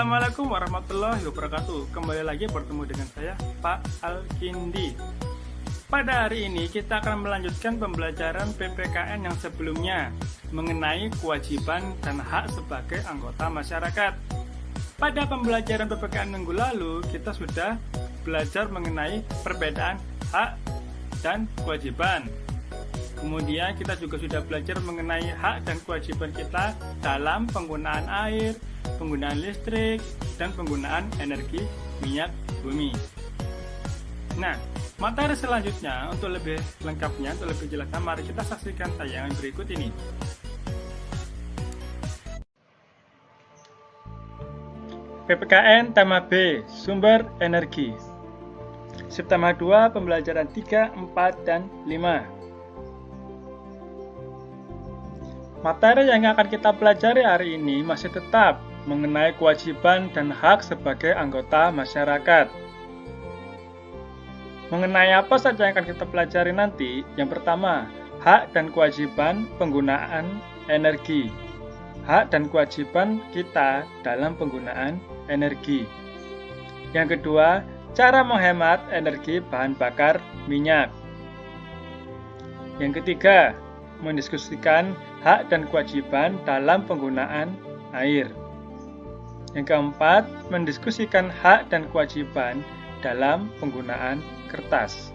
Assalamualaikum warahmatullahi wabarakatuh. Kembali lagi bertemu dengan saya, Pak Alkindi. Pada hari ini kita akan melanjutkan pembelajaran PPKN yang sebelumnya mengenai kewajiban dan hak sebagai anggota masyarakat. Pada pembelajaran PPKN minggu lalu kita sudah belajar mengenai perbedaan hak dan kewajiban. Kemudian kita juga sudah belajar mengenai hak dan kewajiban kita dalam penggunaan air, penggunaan listrik, dan penggunaan energi minyak bumi. Nah, materi selanjutnya untuk lebih lengkapnya, untuk lebih jelasnya, mari kita saksikan tayangan berikut ini. PPKN tema B, sumber energi. Subtema 2, pembelajaran 3, 4, dan 5. Materi yang akan kita pelajari hari ini masih tetap mengenai kewajiban dan hak sebagai anggota masyarakat. Mengenai apa saja yang akan kita pelajari nanti? Yang pertama, hak dan kewajiban penggunaan energi. Hak dan kewajiban kita dalam penggunaan energi. Yang kedua, cara menghemat energi bahan bakar minyak. Yang ketiga, mendiskusikan hak dan kewajiban dalam penggunaan air. Yang keempat, mendiskusikan hak dan kewajiban dalam penggunaan kertas.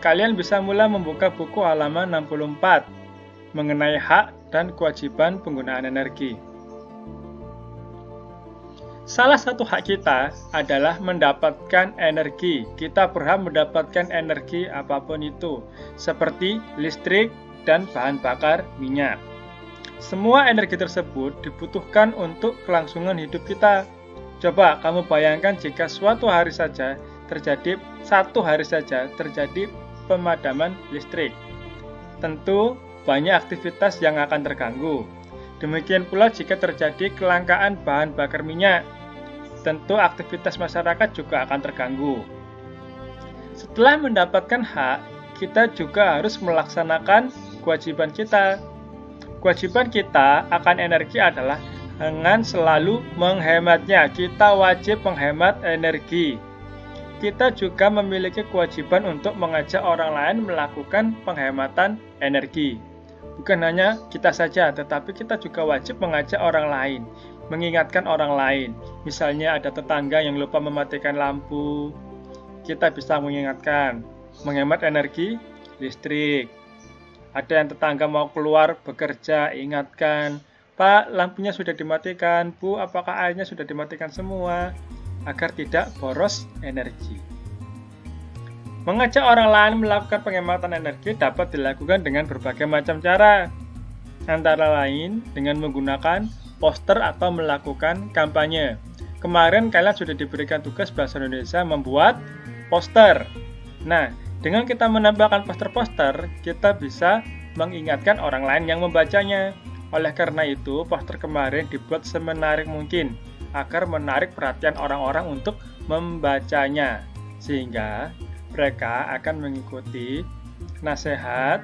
Kalian bisa mulai membuka buku halaman 64 mengenai hak dan kewajiban penggunaan energi. Salah satu hak kita adalah mendapatkan energi. Kita berhak mendapatkan energi apapun itu, seperti listrik dan bahan bakar minyak. Semua energi tersebut dibutuhkan untuk kelangsungan hidup kita. Coba kamu bayangkan jika satu hari saja terjadi pemadaman listrik. Tentu banyak aktivitas yang akan terganggu. Demikian pula jika terjadi kelangkaan bahan bakar minyak. Tentu aktivitas masyarakat juga akan terganggu. Setelah mendapatkan hak, kita juga harus melaksanakan kewajiban kita. Kewajiban kita akan energi adalah dengan selalu menghematnya. Kita wajib menghemat energi. Kita juga memiliki kewajiban untuk mengajak orang lain melakukan penghematan energi. Bukan hanya kita saja, tetapi kita juga wajib mengajak orang lain, mengingatkan orang lain. Misalnya ada tetangga yang lupa mematikan lampu, kita bisa mengingatkan, menghemat energi listrik. Ada yang tetangga mau keluar bekerja, ingatkan, Pak, lampunya sudah dimatikan, Bu, apakah airnya sudah dimatikan semua, agar tidak boros energi. Mengajak orang lain melakukan penghematan energi dapat dilakukan dengan berbagai macam cara, antara lain dengan menggunakan poster atau melakukan kampanye. Kemarin kalian sudah diberikan tugas bahasa Indonesia membuat poster. Nah, dengan kita menambahkan poster-poster, kita bisa mengingatkan orang lain yang membacanya. Oleh karena itu, poster kemarin dibuat semenarik mungkin agar menarik perhatian orang-orang untuk membacanya, sehingga mereka akan mengikuti nasihat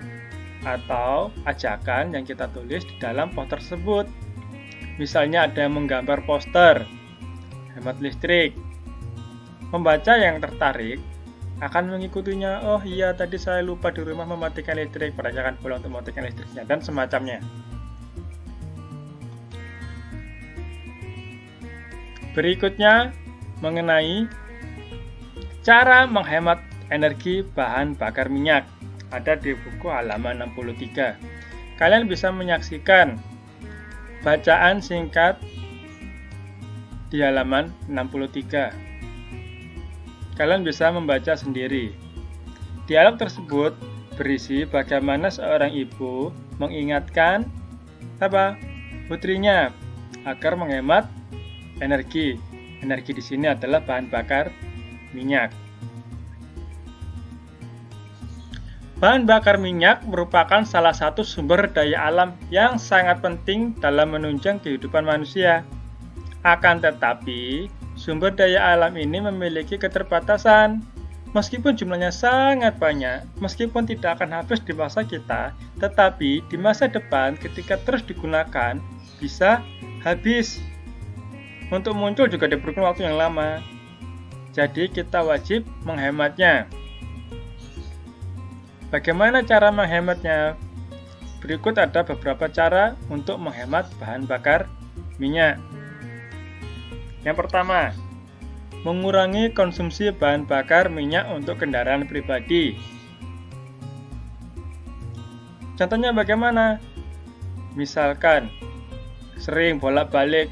atau ajakan yang kita tulis di dalam poster tersebut. Misalnya ada yang menggambar poster hemat listrik. Pembaca yang tertarik akan mengikutinya. Oh iya, tadi saya lupa di rumah mematikan listrik, mereka akan pulang untuk mematikan listriknya, dan semacamnya. Berikutnya mengenai cara menghemat energi bahan bakar minyak. Ada di buku halaman 63. Kalian bisa menyaksikan bacaan singkat di halaman 63. Kalian bisa membaca sendiri. Dialog tersebut berisi bagaimana seorang ibu mengingatkan putrinya agar menghemat energi. Energi di sini adalah bahan bakar minyak. Bahan bakar minyak merupakan salah satu sumber daya alam yang sangat penting dalam menunjang kehidupan manusia. Akan tetapi, sumber daya alam ini memiliki keterbatasan. Meskipun jumlahnya sangat banyak, meskipun tidak akan habis di masa kita, tetapi di masa depan ketika terus digunakan, bisa habis. Untuk muncul juga diperlukan waktu yang lama. Jadi kita wajib menghematnya. Bagaimana cara menghematnya? Berikut ada beberapa cara untuk menghemat bahan bakar minyak. Yang pertama, mengurangi konsumsi bahan bakar minyak untuk kendaraan pribadi. Contohnya bagaimana? Misalkan, sering bolak-balik,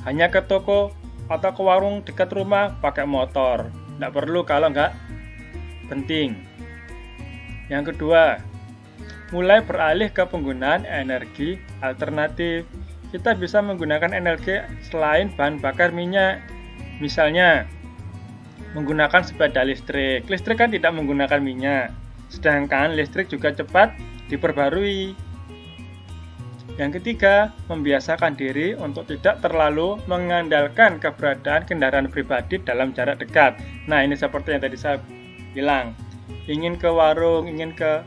hanya ke toko atau ke warung dekat rumah pakai motor. Tidak perlu kalau nggak penting. Yang kedua, mulai beralih ke penggunaan energi alternatif. Kita bisa menggunakan energi selain bahan bakar minyak. Misalnya, menggunakan sepeda listrik. Listrik kan tidak menggunakan minyak, sedangkan listrik juga cepat diperbarui. Yang ketiga, membiasakan diri untuk tidak terlalu mengandalkan keberadaan kendaraan pribadi dalam jarak dekat. Nah, ini seperti yang tadi saya bilang. Ingin ke warung, ingin ke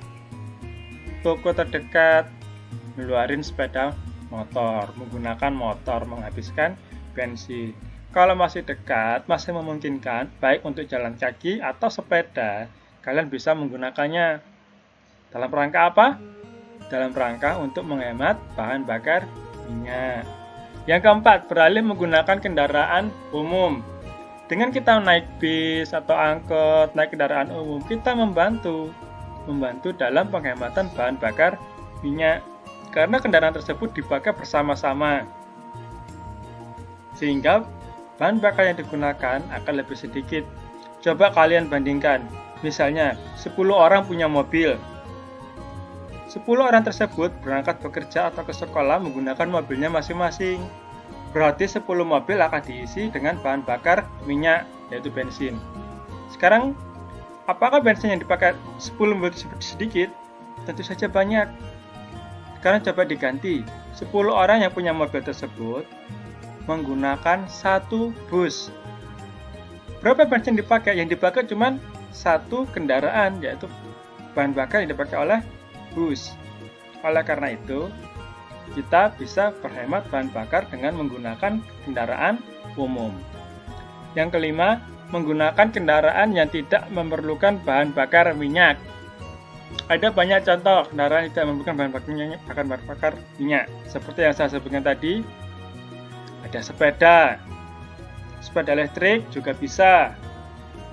toko terdekat, ngeluarin sepeda motor, menggunakan motor, menghabiskan bensin. Kalau masih dekat, masih memungkinkan, baik untuk jalan kaki atau sepeda, kalian bisa menggunakannya. Dalam rangka apa? Dalam rangka untuk menghemat bahan bakar minyak. Yang keempat, beralih menggunakan kendaraan umum. Dengan kita naik bis atau angkot, naik kendaraan umum, kita membantu dalam penghematan bahan bakar minyak. Karena kendaraan tersebut dipakai bersama-sama, sehingga bahan bakar yang digunakan akan lebih sedikit. Coba kalian bandingkan, misalnya 10 orang punya mobil. 10 orang tersebut berangkat bekerja atau ke sekolah menggunakan mobilnya masing-masing. Berarti 10 mobil akan diisi dengan bahan bakar minyak, yaitu bensin. Sekarang, apakah bensin yang dipakai 10 mobil sedikit? Tentu saja banyak. Sekarang coba diganti, 10 orang yang punya mobil tersebut menggunakan 1 bus. Berapa bensin dipakai? Yang dipakai cuma 1 kendaraan, yaitu bahan bakar yang dipakai oleh bus. Oleh karena itu, kita bisa berhemat bahan bakar dengan menggunakan kendaraan umum. Yang kelima, menggunakan kendaraan yang tidak memerlukan bahan bakar minyak. Ada banyak contoh kendaraan yang tidak memerlukan bahan bakar minyak. Seperti yang saya sebutkan tadi, ada sepeda listrik juga bisa.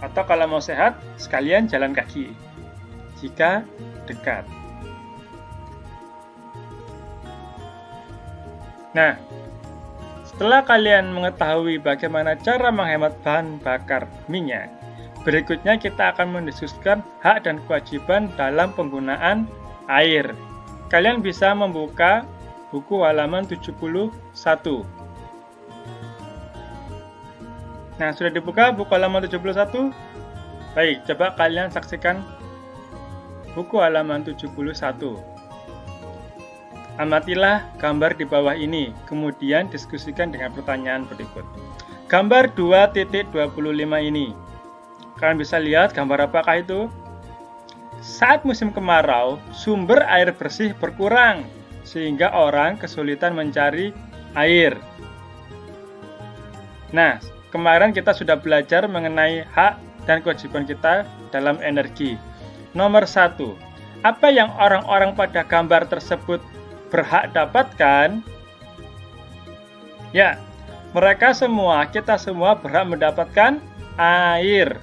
Atau kalau mau sehat, sekalian jalan kaki, jika dekat. Nah, setelah kalian mengetahui bagaimana cara menghemat bahan bakar minyak, berikutnya kita akan mendiskusikan hak dan kewajiban dalam penggunaan air. Kalian bisa membuka buku halaman 71. Nah, sudah dibuka buku halaman 71? Baik, coba kalian saksikan buku halaman 71. Amatilah gambar di bawah ini, kemudian diskusikan dengan pertanyaan berikut. Gambar 2.25 ini. Kalian bisa lihat gambar apakah itu? Saat musim kemarau, sumber air bersih berkurang, sehingga orang kesulitan mencari air. Nah, kemarin kita sudah belajar mengenai hak dan kewajiban kita dalam energi. Nomor 1, apa yang orang-orang pada gambar tersebut berhak dapatkan? Ya, kita semua berhak mendapatkan air.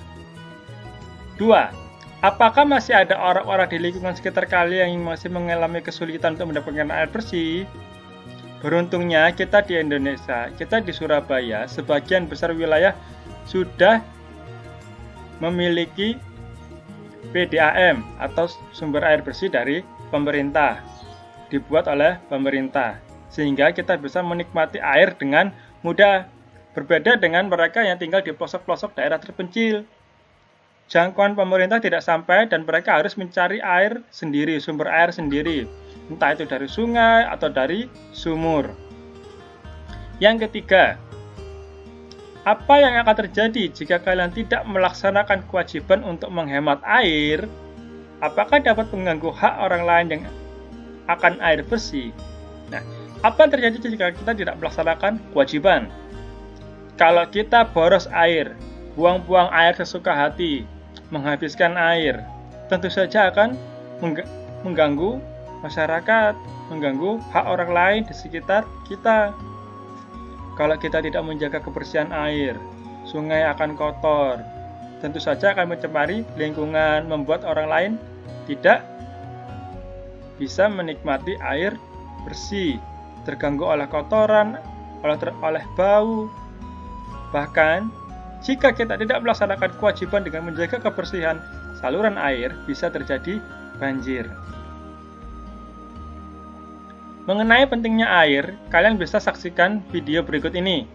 2, apakah masih ada orang-orang di lingkungan sekitar kalian yang masih mengalami kesulitan untuk mendapatkan air bersih? Beruntungnya kita di Indonesia, kita di Surabaya, sebagian besar wilayah sudah memiliki PDAM atau sumber air bersih dari pemerintah, dibuat oleh pemerintah, sehingga kita bisa menikmati air dengan mudah. Berbeda dengan mereka yang tinggal di pelosok-pelosok daerah terpencil. Jangkauan pemerintah tidak sampai dan mereka harus mencari air sendiri, sumber air sendiri, entah itu dari sungai atau dari sumur. Yang ketiga, apa yang akan terjadi jika kalian tidak melaksanakan kewajiban untuk menghemat air? Apakah dapat mengganggu hak orang lain yang akan air bersih? Nah, Apa yang terjadi jika kita tidak melaksanakan kewajiban? Kalau kita boros air, buang-buang air sesuka hati, menghabiskan air, tentu saja akan mengganggu masyarakat, mengganggu hak orang lain di sekitar kita. Kalau kita tidak menjaga kebersihan air, sungai akan kotor, tentu saja akan mencemari lingkungan, membuat orang lain tidak bisa menikmati air bersih, terganggu oleh kotoran, oleh bau. Bahkan, jika kita tidak melaksanakan kewajiban dengan menjaga kebersihan saluran air, bisa terjadi banjir. Mengenai pentingnya air, kalian bisa saksikan video berikut ini.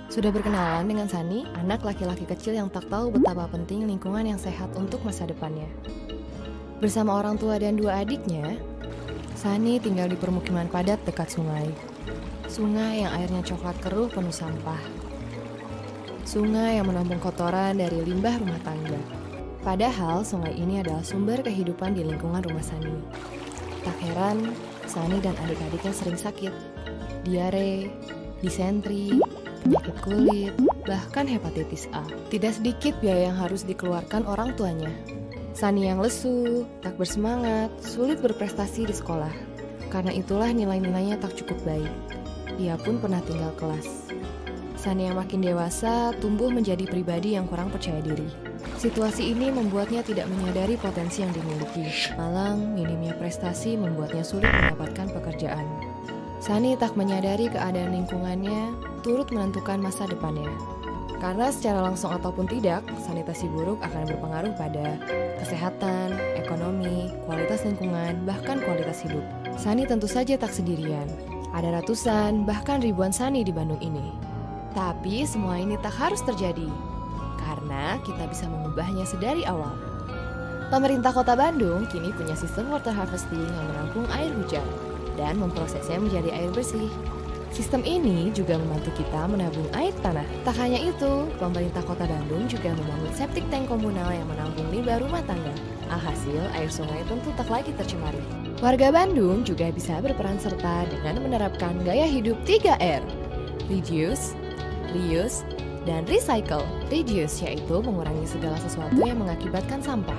Sudah berkenalan dengan Sani, anak laki-laki kecil yang tak tahu betapa penting lingkungan yang sehat untuk masa depannya. Bersama orang tua dan 2 adiknya, Sani tinggal di permukiman padat dekat sungai. Sungai yang airnya coklat keruh penuh sampah. Sungai yang menampung kotoran dari limbah rumah tangga. Padahal sungai ini adalah sumber kehidupan di lingkungan rumah Sani. Tak heran, Sani dan adik-adiknya sering sakit. Diare, disentri, penyakit kulit, bahkan hepatitis A. Tidak sedikit biaya yang harus dikeluarkan orang tuanya. Sani yang lesu, tak bersemangat, sulit berprestasi di sekolah. Karena itulah nilai-nilainya tak cukup baik. Dia pun pernah tinggal kelas. Sani yang makin dewasa tumbuh menjadi pribadi yang kurang percaya diri. Situasi ini membuatnya tidak menyadari potensi yang dimiliki. Malang, minimnya prestasi membuatnya sulit mendapatkan pekerjaan. Sani tak menyadari keadaan lingkungannya turut menentukan masa depannya. Karena secara langsung ataupun tidak, sanitasi buruk akan berpengaruh pada kesehatan, ekonomi, kualitas lingkungan, bahkan kualitas hidup. Sani tentu saja tak sendirian. Ada ratusan, bahkan ribuan Sani di Bandung ini. Tapi semua ini tak harus terjadi, karena kita bisa mengubahnya sedari awal. Pemerintah Kota Bandung kini punya sistem water harvesting yang menampung air hujan dan memprosesnya menjadi air bersih. Sistem ini juga membantu kita menabung air tanah. Tak hanya itu, pemerintah Kota Bandung juga membangun septic tank komunal yang menampung limbah rumah tangga. Alhasil, air sungai tentu tak lagi tercemari. Warga Bandung juga bisa berperan serta dengan menerapkan gaya hidup 3R. Reduce, reuse, dan recycle. Reduce yaitu mengurangi segala sesuatu yang mengakibatkan sampah.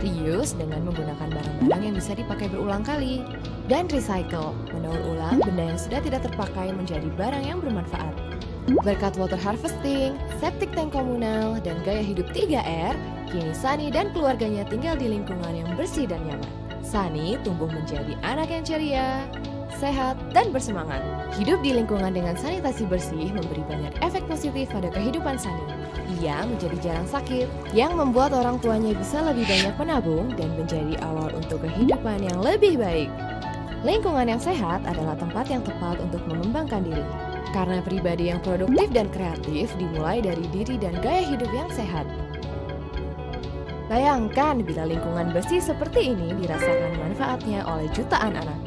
Reuse dengan menggunakan barang-barang yang bisa dipakai berulang kali. Dan recycle, mendaur ulang benda yang sudah tidak terpakai menjadi barang yang bermanfaat. Berkat water harvesting, septic tank komunal, dan gaya hidup 3R, kini Sani dan keluarganya tinggal di lingkungan yang bersih dan nyaman. Sani tumbuh menjadi anak yang ceria, sehat, dan bersemangat. Hidup di lingkungan dengan sanitasi bersih memberi banyak efek positif pada kehidupan Sani. Ia menjadi jarang sakit, yang membuat orang tuanya bisa lebih banyak menabung dan menjadi awal untuk kehidupan yang lebih baik. Lingkungan yang sehat adalah tempat yang tepat untuk mengembangkan diri. Karena pribadi yang produktif dan kreatif dimulai dari diri dan gaya hidup yang sehat. Bayangkan bila lingkungan bersih seperti ini dirasakan manfaatnya oleh jutaan anak.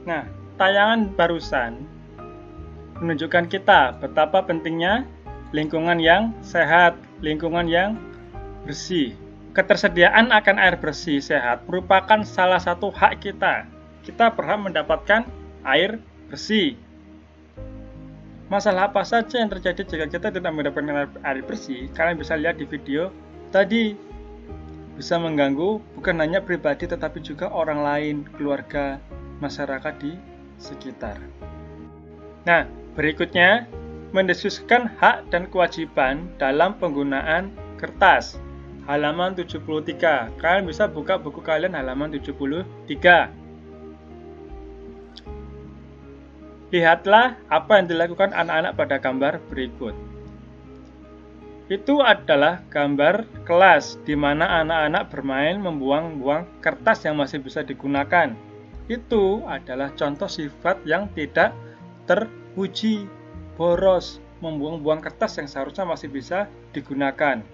Nah, tayangan barusan menunjukkan kita betapa pentingnya lingkungan yang sehat, lingkungan yang bersih. Ketersediaan akan air bersih sehat merupakan salah satu hak kita. Kita berhak mendapatkan air bersih. Masalah apa saja yang terjadi jika kita tidak mendapatkan air bersih? Kalian bisa lihat di video tadi. Bisa mengganggu bukan hanya pribadi tetapi juga orang lain, keluarga, masyarakat di sekitar. Nah, berikutnya mendiskusikan hak dan kewajiban dalam penggunaan kertas. Halaman 73. Kalian bisa buka buku kalian halaman 73. Lihatlah apa yang dilakukan anak-anak pada gambar berikut. Itu adalah gambar kelas di mana anak-anak bermain membuang-buang kertas yang masih bisa digunakan. Itu adalah contoh sifat yang tidak terpuji, boros, membuang-buang kertas yang seharusnya masih bisa digunakan.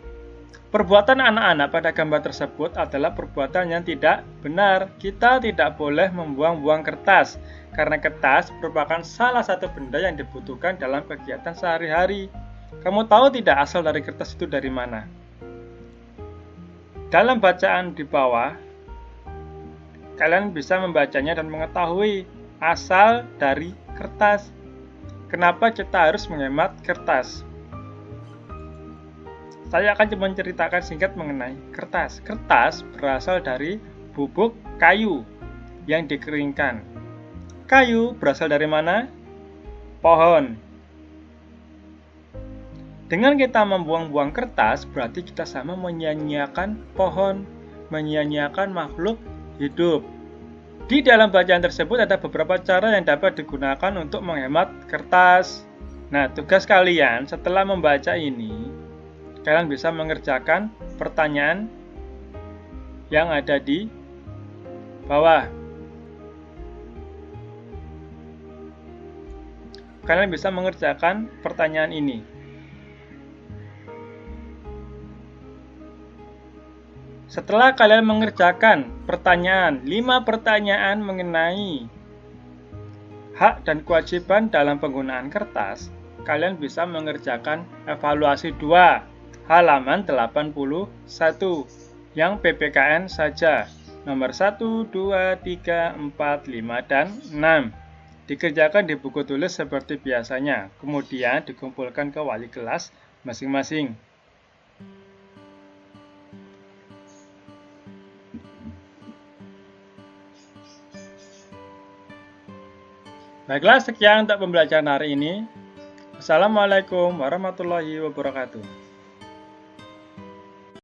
Perbuatan anak-anak pada gambar tersebut adalah perbuatan yang tidak benar. Kita tidak boleh membuang-buang kertas, karena kertas merupakan salah satu benda yang dibutuhkan dalam kegiatan sehari-hari. Kamu tahu tidak asal dari kertas itu dari mana? dalam bacaan di bawah, kalian bisa membacanya dan mengetahui asal dari kertas. Kenapa kita harus menghemat kertas? Saya akan menceritakan singkat mengenai kertas. Kertas berasal dari bubuk kayu yang dikeringkan. Kayu berasal dari mana? Pohon. Dengan kita membuang-buang kertas, berarti kita sama menyia-nyiakan pohon, menyia-nyiakan makhluk hidup. Di dalam bacaan tersebut ada beberapa cara yang dapat digunakan untuk menghemat kertas. Nah, tugas kalian setelah membaca ini, kalian bisa mengerjakan pertanyaan yang ada di bawah. Kalian bisa mengerjakan pertanyaan ini. Setelah kalian mengerjakan pertanyaan, 5 pertanyaan mengenai hak dan kewajiban dalam penggunaan kertas, kalian bisa mengerjakan evaluasi 2, halaman 81, yang PPKN saja, nomor 1, 2, 3, 4, 5, dan 6. Dikerjakan di buku tulis seperti biasanya, kemudian dikumpulkan ke wali kelas masing-masing. Baiklah, sekian untuk pembelajaran hari ini. Assalamualaikum warahmatullahi wabarakatuh.